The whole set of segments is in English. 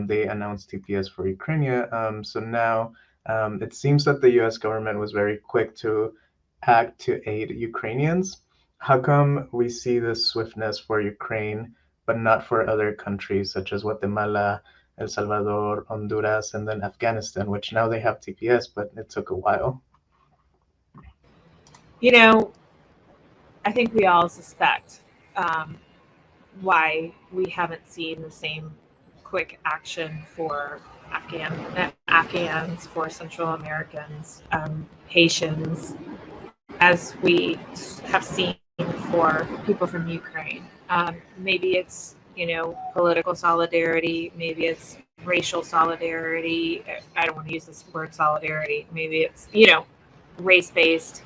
they announced TPS for Ukraine. So now it seems that the US government was very quick to act to aid Ukrainians. How come we see this swiftness for Ukraine, but not for other countries such as Guatemala, El Salvador, Honduras, and then Afghanistan, which now they have TPS, but it took a while? You know, I think we all suspect why we haven't seen the same quick action for Afghans, for Central Americans, Haitians, as we have seen for people from Ukraine. Maybe it's political solidarity. Maybe it's racial solidarity. I don't want to use this word solidarity. Maybe it's race-based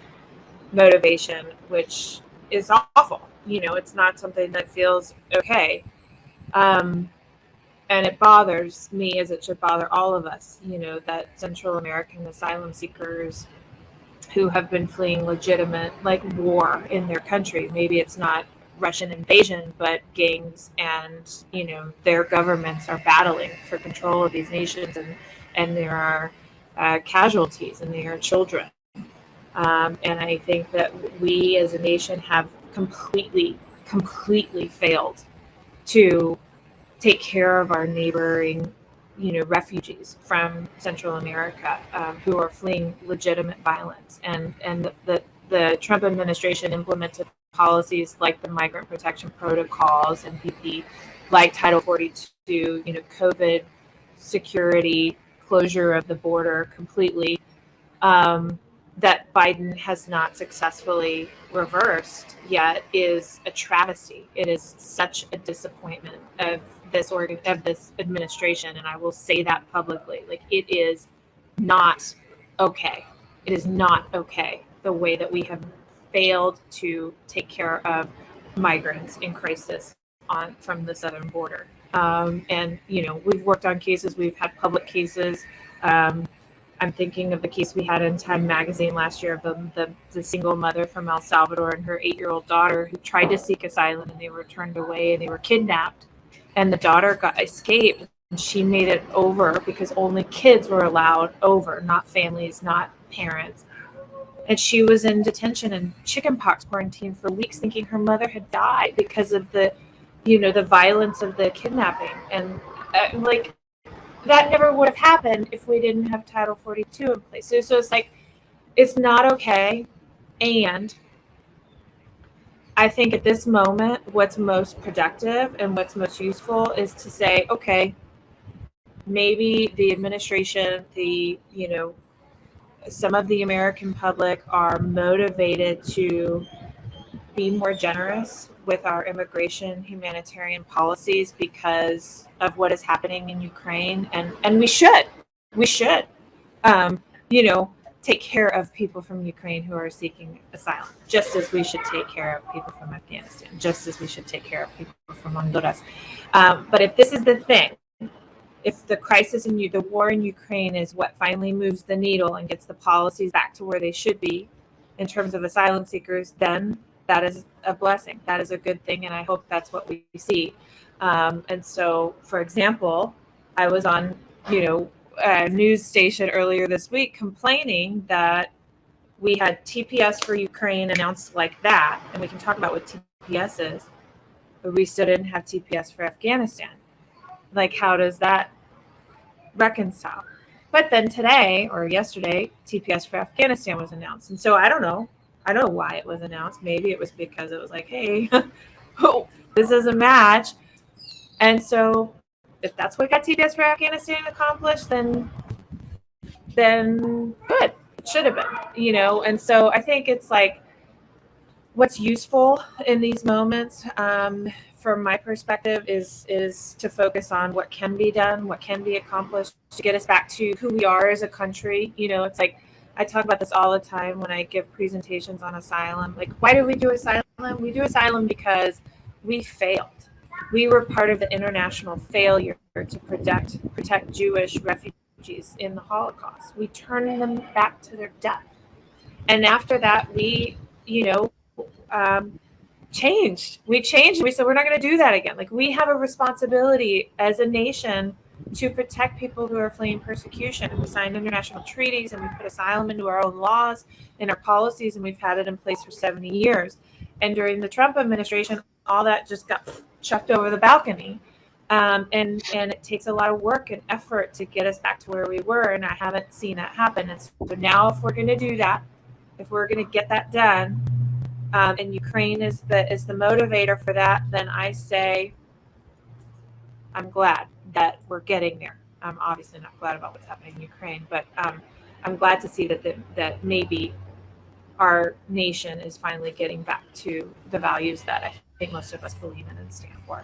motivation, which is awful. It's not something that feels okay. And it bothers me, as it should bother all of us, that Central American asylum seekers who have been fleeing legitimate war in their country. Maybe it's not Russian invasion, but gangs and their governments are battling for control of these nations, and there are casualties, and there are children. And I think that we as a nation have completely failed to take care of our neighboring refugees from Central America who are fleeing legitimate violence. And the Trump administration implemented policies like the migrant protection protocols and PP, like Title 42, COVID security, closure of the border completely, that Biden has not successfully reversed yet, is a travesty. It is such a disappointment of this administration, and I will say that publicly. It is not okay. It is not okay the way that we have failed to take care of migrants in crisis from the southern border. And we've worked on cases. We've had public cases. I'm thinking of the case we had in Time magazine last year of the single mother from El Salvador and her 8-year-old daughter who tried to seek asylum, and they were turned away and they were kidnapped. And the daughter got escaped, and she made it over because only kids were allowed over, not families, not parents. And she was in detention and chickenpox quarantine for weeks, thinking her mother had died because of the violence of the kidnapping. And that never would have happened if we didn't have Title 42 in place. So it's it's not okay. And I think at this moment, what's most productive and what's most useful is to say, okay, maybe the administration, some of the American public are motivated to be more generous with our immigration humanitarian policies because of what is happening in Ukraine, and we should take care of people from Ukraine who are seeking asylum, just as we should take care of people from Afghanistan, just as we should take care of people from Honduras. But if this is the thing, if the crisis in the war in Ukraine is what finally moves the needle and gets the policies back to where they should be in terms of asylum seekers, then that is a blessing. That is a good thing, and I hope that's what we see. And so, for example, I was on, a news station earlier this week complaining that we had TPS for Ukraine announced like that, and we can talk about what TPS is, but we still didn't have TPS for Afghanistan. How does that reconcile? But then today or yesterday, TPS for Afghanistan was announced. And so I don't know why it was announced. Maybe it was because it was hey, oh, this is a match. And so if that's what got TPS for Afghanistan accomplished, then good. It should have been, And so I think it's what's useful in these moments, from my perspective, is to focus on what can be done, what can be accomplished to get us back to who we are as a country. It's I talk about this all the time when I give presentations on asylum. Why do we do asylum? We do asylum because we failed. We were part of the international failure to protect Jewish refugees in the Holocaust. We turned them back to their death. And after that, we, changed. We changed. We said, we're not going to do that again. We have a responsibility as a nation to protect people who are fleeing persecution. And we signed international treaties and we put asylum into our own laws and our policies, and we've had it in place for 70 years. And during the Trump administration, all that just got chucked over the balcony. And it takes a lot of work and effort to get us back to where we were. And I haven't seen that happen. And so now if we're going to do that, if we're going to get that done, and Ukraine is the motivator for that, then I say I'm glad that we're getting there. I'm obviously not glad about what's happening in Ukraine, but I'm glad to see that maybe our nation is finally getting back to the values that I think most of us believe in and stand for.